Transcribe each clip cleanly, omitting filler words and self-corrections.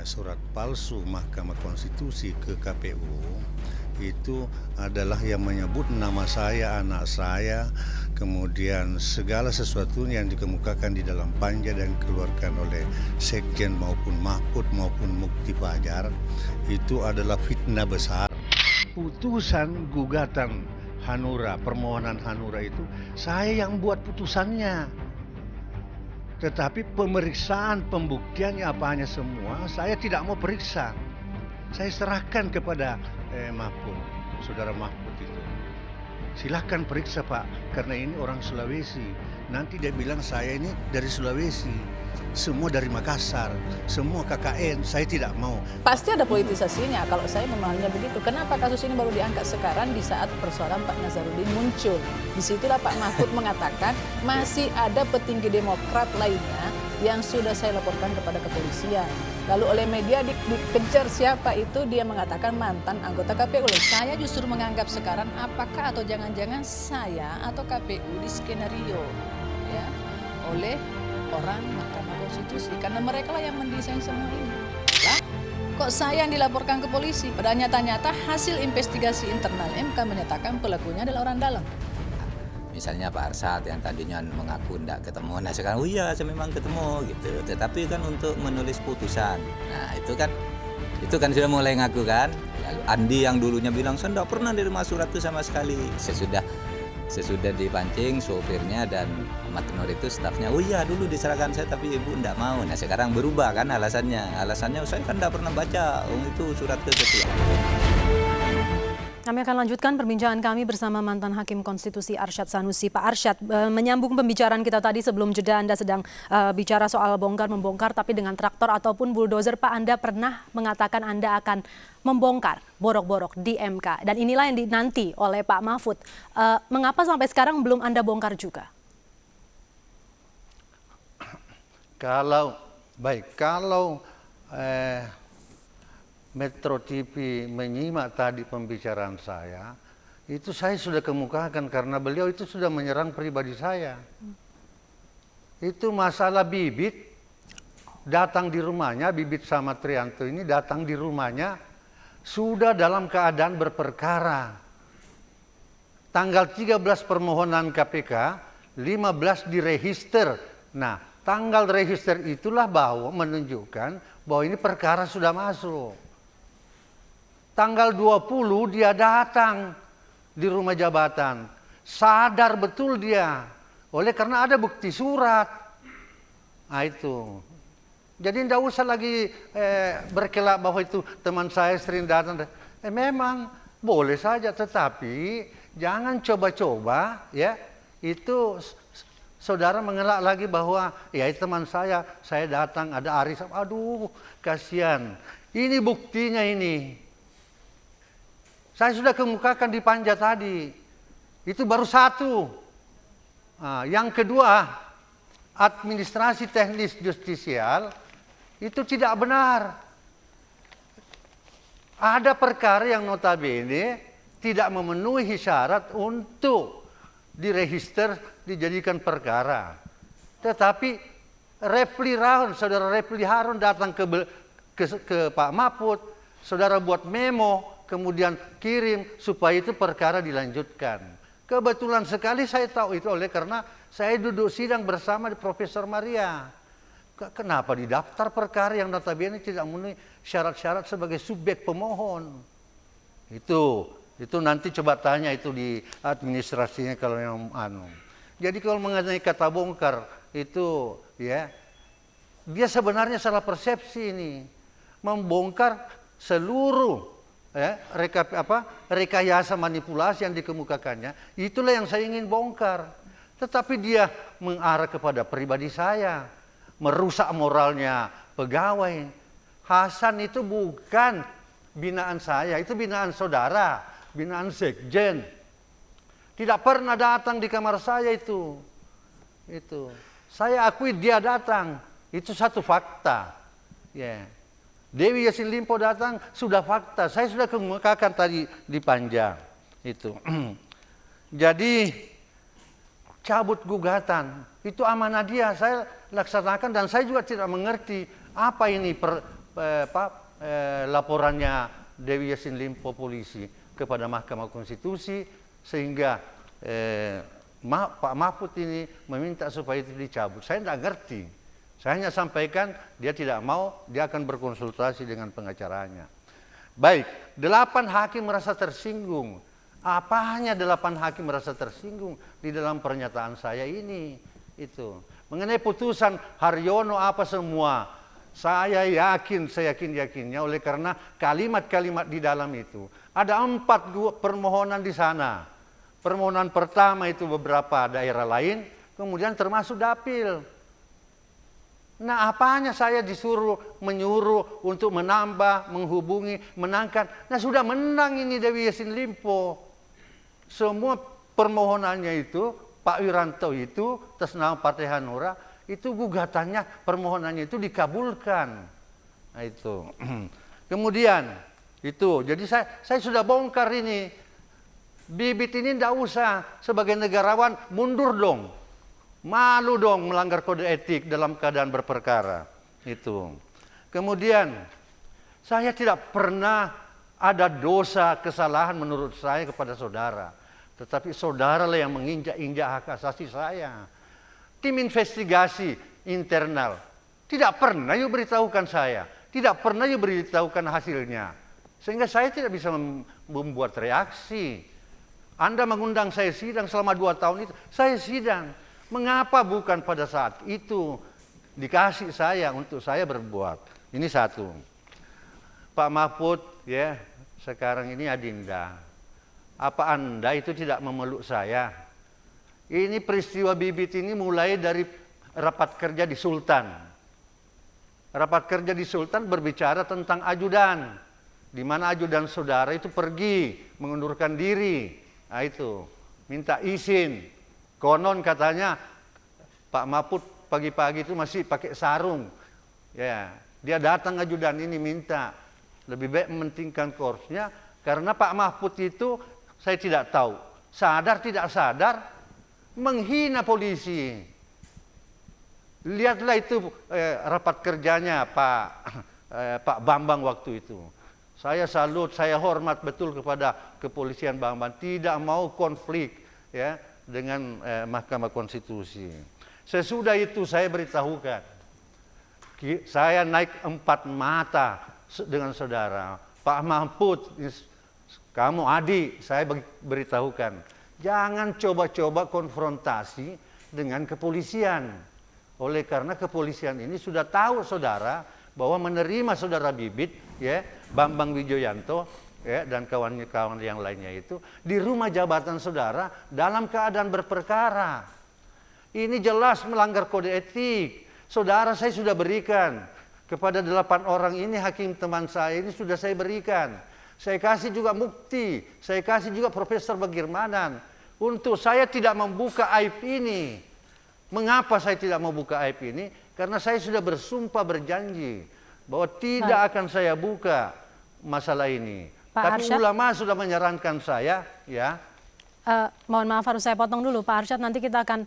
surat palsu Mahkamah Konstitusi ke KPU itu adalah yang menyebut nama saya, anak saya, kemudian segala sesuatu yang dikemukakan di dalam panja dan dikeluarkan oleh Sekjen maupun Mahfud maupun Mukti Fajar itu adalah fitnah besar. Putusan gugatan Hanura, permohonan Hanura itu saya yang buat putusannya. Tetapi pemeriksaan pembuktiannya apanya semua saya tidak mau periksa. Saya serahkan kepada Mahfud, saudara Mahfud itu. Silahkan periksa Pak, karena ini orang Sulawesi. Nanti dia bilang saya ini dari Sulawesi, semua dari Makassar, semua KKN, saya tidak mau. Pasti ada politisasinya, kalau saya memahaminya begitu. Kenapa kasus ini baru diangkat sekarang di saat persoalan Pak Nazarudin muncul? Disitulah Pak Mahfud mengatakan masih ada petinggi Demokrat lainnya yang sudah saya laporkan kepada kepolisian. Lalu oleh media dikejar siapa itu, dia mengatakan mantan anggota KPU. Saya justru menganggap sekarang apakah atau jangan-jangan saya atau KPU di skenario ya oleh orang Mahkamah Konstitusi, karena mereka lah yang mendesain semua ini. Lah, kok saya yang dilaporkan ke polisi? Padahal nyata-nyata hasil investigasi internal MK menyatakan pelakunya adalah orang dalam. Misalnya Pak Arsad yang tadinya mengaku tidak ketemu, nah sekarang oh iya saya memang ketemu gitu. Tetapi kan untuk menulis putusan, nah itu kan sudah mulai ngaku kan. Lalu Andi yang dulunya bilang saya tidak pernah nerima surat itu sama sekali. Sesudah dipancing sopirnya dan Ahmad Nur itu stafnya, oh iya dulu diserahkan saya tapi ibu tidak mau. Nah sekarang berubah kan alasannya saya kan tidak pernah baca itu surat ketua. Kami akan lanjutkan perbincangan kami bersama mantan Hakim Konstitusi Arsyad Sanusi. Pak Arsyad, menyambung pembicaraan kita tadi sebelum jeda, Anda sedang bicara soal bongkar-membongkar tapi dengan traktor ataupun bulldozer. Pak, Anda pernah mengatakan Anda akan membongkar borok-borok di MK. Dan inilah yang dinanti oleh Pak Mahfud. Mengapa sampai sekarang belum Anda bongkar juga? Kalau Metro TV menyimak tadi pembicaraan saya, itu saya sudah kemukakan karena beliau itu sudah menyerang pribadi saya. Itu masalah Bibit datang di rumahnya, Bibit sama Trianto ini datang di rumahnya sudah dalam keadaan berperkara. Tanggal 13 permohonan KPK, 15 diregister. Nah, tanggal register itulah bahwa menunjukkan bahwa ini perkara sudah masuk. Tanggal 20 dia datang di rumah jabatan. Sadar betul dia. Oleh karena ada bukti surat. Nah itu. Jadi tidak usah lagi berkelak bahwa itu teman saya sering datang. Memang boleh saja, tetapi jangan coba-coba ya. Itu saudara mengelak lagi bahwa ya teman saya datang ada Aris. Aduh kasihan. Ini buktinya ini. Saya sudah kemukakan di panja tadi. Itu baru satu. Nah, yang kedua, administrasi teknis justisial itu tidak benar. Ada perkara yang notabene tidak memenuhi syarat untuk diregister dijadikan perkara. Tetapi saudara Refli Harun datang ke Pak Mahfud, saudara buat memo, kemudian kirim supaya itu perkara dilanjutkan. Kebetulan sekali saya tahu itu oleh karena saya duduk sidang bersama Profesor Maria. Kenapa didaftar perkara yang notabene tidak memenuhi syarat-syarat sebagai subjek pemohon? Itu nanti coba tanya itu di administrasinya kalau yang Jadi kalau mengenai kata bongkar itu ya, dia sebenarnya salah persepsi ini. Membongkar seluruh rekayasa manipulasi yang dikemukakannya, itulah yang saya ingin bongkar. Tetapi dia mengarah kepada pribadi saya, merusak moralnya pegawai. Hasan itu bukan binaan saya, itu binaan saudara, binaan Sekjen. Tidak pernah datang di kamar saya itu. Saya akui dia datang, itu satu fakta. Yeah. Dewi Yassin Limpo datang, sudah fakta. Saya sudah kemukakan tadi di panja itu. Jadi cabut gugatan itu amanah dia, saya laksanakan dan saya juga tidak mengerti apa ini laporannya Dewi Yassin Limpo polisi kepada Mahkamah Konstitusi sehingga Pak Mahfud ini meminta supaya itu dicabut. Saya tidak ngerti. Saya hanya sampaikan dia tidak mau, dia akan berkonsultasi dengan pengacaranya. Baik, 8 hakim merasa tersinggung. Apanya 8 hakim merasa tersinggung di dalam pernyataan saya ini? Itu mengenai putusan Haryono apa semua, saya yakinnya oleh karena kalimat-kalimat di dalam itu. Ada 4 permohonan di sana. Permohonan pertama itu beberapa daerah lain, kemudian termasuk dapil. Nah, apanya saya menyuruh untuk menambah, menghubungi, menangkan. Nah, sudah menang ini Dewi Yassin Limpo. Semua permohonannya itu, Pak Wiranto itu, atas nama Partai Hanura, itu gugatannya, permohonannya itu dikabulkan. Nah, itu. Kemudian, itu. Jadi saya sudah bongkar ini. Bibit ini tidak usah sebagai negarawan mundur dong. Malu dong melanggar kode etik dalam keadaan berperkara. Itu. Kemudian, saya tidak pernah ada dosa, kesalahan menurut saya kepada saudara. Tetapi saudaralah yang menginjak-injak hak asasi saya. Tim investigasi internal tidak pernah beritahukan saya. Tidak pernah beritahukan hasilnya. Sehingga saya tidak bisa membuat reaksi. Anda mengundang saya sidang selama 2 tahun itu. Saya sidang. Mengapa bukan pada saat itu dikasih saya untuk saya berbuat? Ini satu. Pak Mahfud ya, sekarang ini Adinda. Apa Anda itu tidak memeluk saya? Ini peristiwa bibit ini mulai dari rapat kerja di Sultan. Rapat kerja di Sultan berbicara tentang ajudan. Di mana ajudan saudara itu pergi mengundurkan diri. Nah itu, minta izin. Konon katanya Pak Mahfud pagi-pagi itu masih pakai sarung. Ya, dia datang ajudan ini minta lebih baik mementingkan korpsnya karena Pak Mahfud itu saya tidak tahu, sadar tidak sadar menghina polisi. Lihatlah itu rapat kerjanya Pak Bambang waktu itu. Saya salut, saya hormat betul kepada kepolisian Bambang, tidak mau konflik ya dengan Mahkamah Konstitusi. Sesudah itu saya beritahukan, saya naik 4 mata dengan saudara. Pak Mahfud, kamu adik, saya beritahukan, jangan coba-coba konfrontasi dengan kepolisian. Oleh karena kepolisian ini sudah tahu saudara bahwa menerima saudara Bibit, ya Bambang Wijoyanto, ya, dan kawan-kawan yang lainnya itu di rumah jabatan saudara dalam keadaan berperkara. Ini jelas melanggar kode etik. Saudara saya sudah berikan kepada 8 orang ini, hakim teman saya ini sudah saya berikan. Saya kasih juga bukti, saya kasih juga Profesor Bagirmanan untuk saya tidak membuka aib ini. Mengapa saya tidak membuka aib ini? Karena saya sudah bersumpah berjanji bahwa tidak akan saya buka masalah ini. Tapi ulama sudah menyarankan saya, ya. Mohon maaf harus saya potong dulu, Pak Arsyad. Nanti kita akan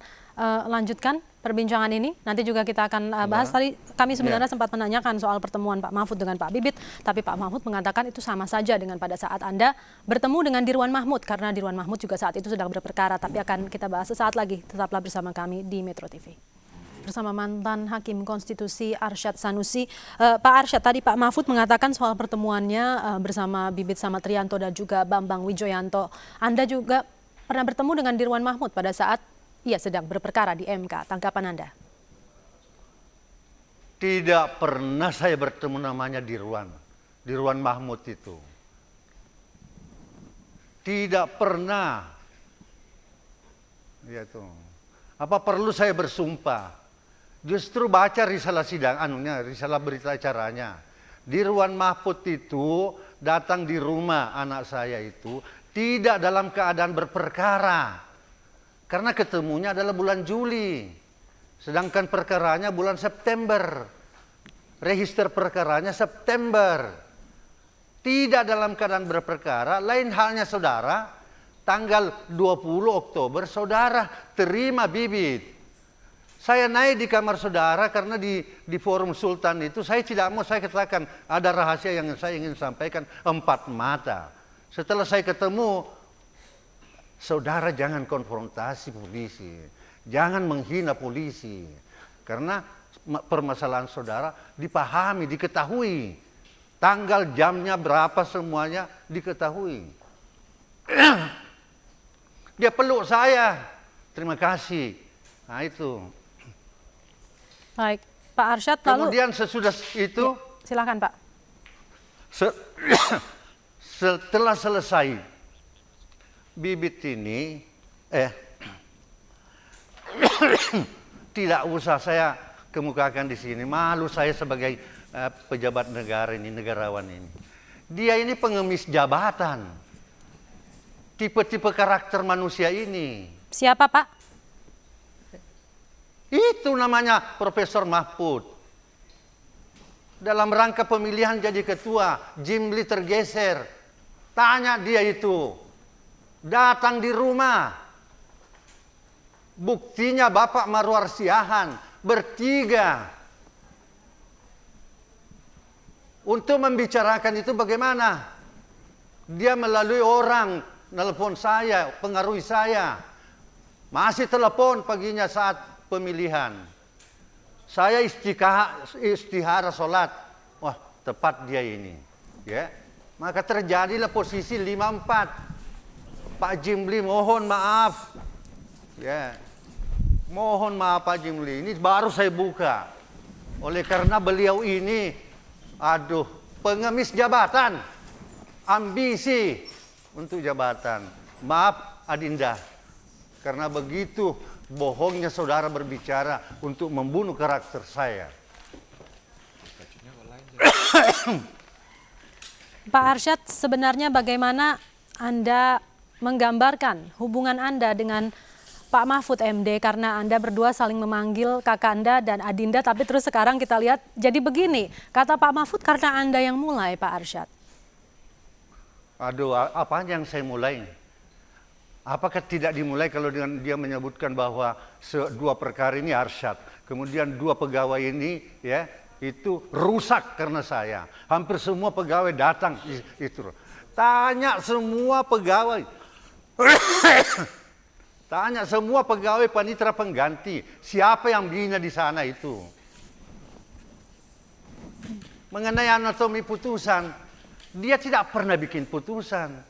lanjutkan perbincangan ini. Nanti juga kita akan bahas. Tadi kami sebenarnya sempat menanyakan soal pertemuan Pak Mahfud dengan Pak Bibit, tapi Pak Mahfud mengatakan itu sama saja dengan pada saat Anda bertemu dengan Dirwan Mahmud, karena Dirwan Mahmud juga saat itu sedang berperkara. Tapi akan kita bahas sesaat lagi. Tetaplah bersama kami di Metro TV. Bersama mantan Hakim Konstitusi Arsyad Sanusi. Pak Arsyad, tadi Pak Mahfud mengatakan soal pertemuannya bersama Bibit Samatrianto dan juga Bambang Wijoyanto. Anda juga pernah bertemu dengan Dirwan Mahmud pada saat ia sedang berperkara di MK. Tanggapan Anda? Tidak pernah saya bertemu namanya Dirwan Mahmud itu. Tidak pernah. Ya tuh. Apa perlu saya bersumpah? Justru baca risalah sidang risalah berita acaranya. Dirwan Mahfud itu datang di rumah anak saya itu tidak dalam keadaan berperkara. Karena ketemunya adalah bulan Juli. Sedangkan perkaranya bulan September. Register perkaranya September. Tidak dalam keadaan berperkara. Lain halnya saudara, tanggal 20 Oktober saudara terima Bibit. Saya naik di kamar saudara karena di forum Sultan itu saya tidak mau, saya katakan ada rahasia yang saya ingin sampaikan 4 mata. Setelah saya ketemu, saudara jangan konfrontasi polisi, jangan menghina polisi. Karena permasalahan saudara dipahami, diketahui. Tanggal, jamnya berapa semuanya diketahui. Dia peluk saya, terima kasih. Nah itu. Baik, Pak Arsyad lalu. Kemudian sesudah itu, Silakan Pak. setelah selesai, Bibit ini, tidak usah saya kemukakan di sini. Malu saya sebagai pejabat negara ini, negarawan ini. Dia ini pengemis jabatan. Tipe-tipe karakter manusia ini. Siapa Pak? Itu namanya Profesor Mahfud. Dalam rangka pemilihan jadi ketua, Jimli tergeser. Tanya dia itu. Datang di rumah. Buktinya Bapak Marwar Siahan bertiga. Untuk membicarakan itu bagaimana? Dia melalui orang, nelpon saya, pengaruhi saya. Masih telepon paginya saat pemilihan. Saya istihara sholat. Wah, tepat dia ini. Ya. Maka terjadilah posisi 5-4. Pak Jimli mohon maaf. Ya. Mohon maaf Pak Jimli. Ini baru saya buka. Oleh karena beliau ini, aduh, pengemis jabatan. Ambisi untuk jabatan. Maaf Adinda. Karena begitu bohongnya saudara berbicara untuk membunuh karakter saya. Pak Arsyad, sebenarnya bagaimana Anda menggambarkan hubungan Anda dengan Pak Mahfud MD, karena Anda berdua saling memanggil kakak Anda dan Adinda, tapi terus sekarang kita lihat jadi begini. Kata Pak Mahfud karena Anda yang mulai, Pak Arsyad. Aduh, apa yang saya mulai? Apakah tidak dimulai kalau dengan dia menyebutkan bahwa dua perkara ini Arsyad, kemudian 2 pegawai ini ya itu rusak karena saya. Hampir semua pegawai datang itu. Tanya semua pegawai. Tanya semua pegawai panitera pengganti, siapa yang bina di sana itu. Mengenai anatomi putusan, dia tidak pernah bikin putusan.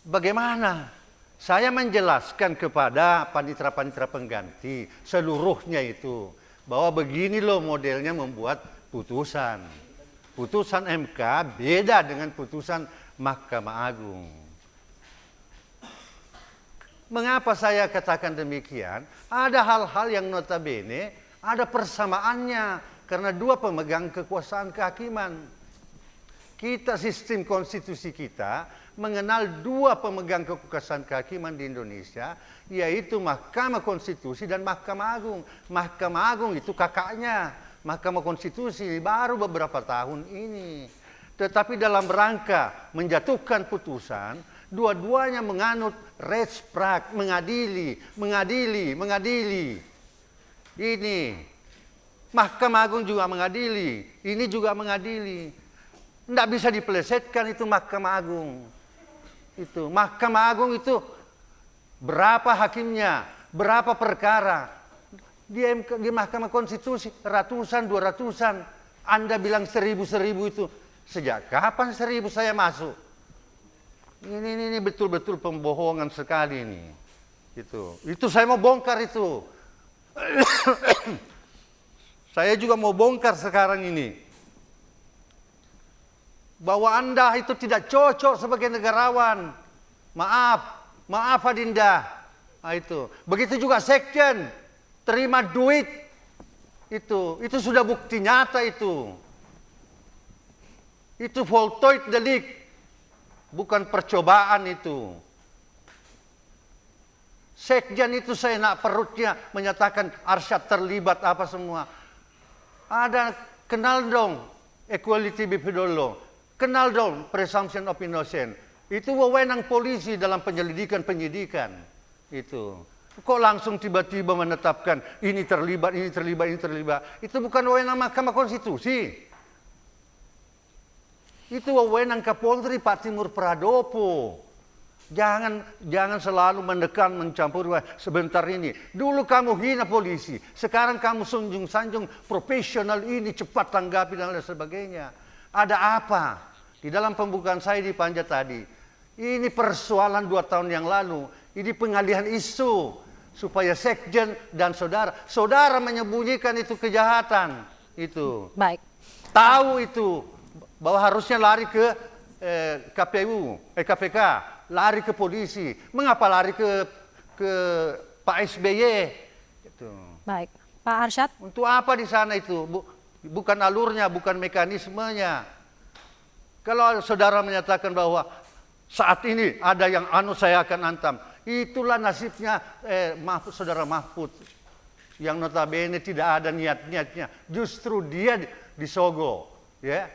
Bagaimana? Saya menjelaskan kepada panitera-panitera pengganti seluruhnya itu bahwa begini loh modelnya membuat putusan. Putusan MK beda dengan putusan Mahkamah Agung. Mengapa saya katakan demikian? Ada hal-hal yang notabene ada persamaannya karena 2 pemegang kekuasaan kehakiman. Kita sistem konstitusi kita mengenal 2 pemegang kekuasaan kehakiman di Indonesia, yaitu Mahkamah Konstitusi dan Mahkamah Agung. Mahkamah Agung itu kakaknya, Mahkamah Konstitusi baru beberapa tahun ini. Tetapi dalam rangka menjatuhkan putusan, dua-duanya menganut res prac, mengadili. Ini Mahkamah Agung juga mengadili, ini juga mengadili. Tidak bisa dipelesetkan itu Mahkamah Agung. Itu Mahkamah Agung itu berapa hakimnya, berapa perkara. Di Mahkamah Konstitusi ratusan, 200-an. Anda bilang 1000 itu. Sejak kapan 1000 saya masuk? Ini betul-betul pembohongan sekali ini. Itu saya mau bongkar itu. Saya juga mau bongkar sekarang ini. Bahwa Anda itu tidak cocok sebagai negarawan. Maaf Adinda. Nah, itu. Begitu juga sekjen, terima duit. Itu sudah bukti nyata itu. Itu voltoid delik, bukan percobaan itu. Sekjen itu saya nak perutnya menyatakan Arsyad terlibat apa semua. Ada kenal dong equality before law. Kenal dong presumption of innocence. Itu wewenang polisi dalam penyelidikan penyidikan. Itu. Kok langsung tiba-tiba menetapkan ini terlibat, ini terlibat, ini terlibat. Itu bukan wewenang Mahkamah Konstitusi. Itu wewenang Kapolri Pak Timur Pradopo. Jangan selalu menekan, mencampuri. Sebentar ini, dulu kamu hina polisi, sekarang kamu sanjung profesional ini, cepat tanggapi dan lain sebagainya. Ada apa? Di dalam pembukaan saya di Panja tadi, ini persoalan 2 tahun yang lalu, ini pengalihan isu supaya sekjen dan saudara menyembunyikan itu kejahatan itu. Baik. Tahu itu bahwa harusnya lari ke KPK, lari ke polisi. Mengapa lari ke Pak SBY? Itu. Baik, Pak Arsyad. Untuk apa di sana itu? Bukan alurnya, bukan mekanismenya. Kalau saudara menyatakan bahwa saat ini ada yang saya akan antam, itulah nasibnya saudara Mahfud. Yang notabene tidak ada niatnya, justru dia disogok, ya.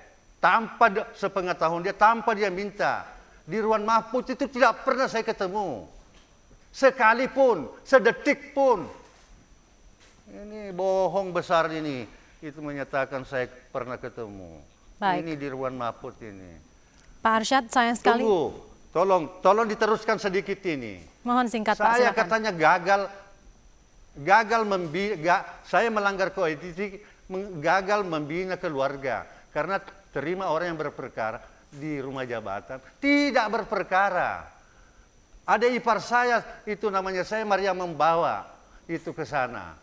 Tanpa sepengetahuan dia, tanpa dia minta. Di Ruan Mahfud itu tidak pernah saya ketemu. Sekalipun, sedetik pun. Ini bohong besar ini. Itu menyatakan saya pernah ketemu. Baik. Ini di Ruan Mahfud ini. Pak Arsyad, sayang sekali. Tunggu, tolong diteruskan sedikit ini. Mohon singkat, Pak, Saya silakan. katanya saya melanggar kode etik, gagal membina keluarga karena terima orang yang berperkara di rumah jabatan tidak berperkara. Ada ipar saya itu namanya saya Maria membawa itu ke sana.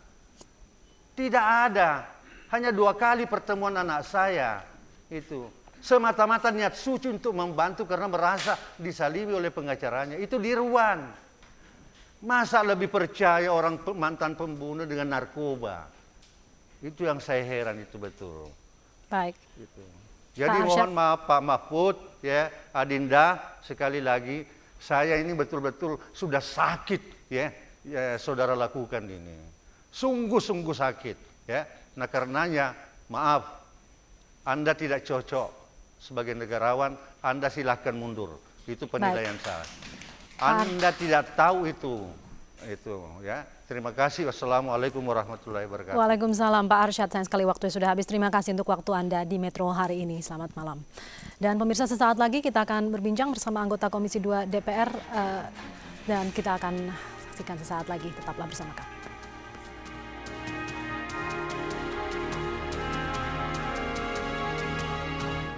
Tidak ada, hanya 2 kali pertemuan anak saya itu. Semata-mata niat suci untuk membantu karena merasa disalimi oleh pengacaranya. Itu di Ruan. Masa lebih percaya orang mantan pembunuh dengan narkoba? Itu yang saya heran itu betul. Baik. Gitu. Jadi Pak mohon maaf Pak Mahfud, ya Adinda, sekali lagi saya ini betul-betul sudah sakit ya saudara lakukan ini. Sungguh-sungguh sakit ya. Nah karenanya maaf, Anda tidak cocok sebagai negarawan, Anda silahkan mundur. Itu penilaian saya. Anda tidak tahu itu ya. Terima kasih. Wassalamualaikum warahmatullahi wabarakatuh. Waalaikumsalam Pak Arsyad. Sayang sekali waktu sudah habis. Terima kasih untuk waktu Anda di Metro hari ini. Selamat malam. Dan pemirsa, sesaat lagi kita akan berbincang bersama anggota Komisi 2 DPR dan kita akan saksikan sesaat lagi. Tetaplah bersama kami.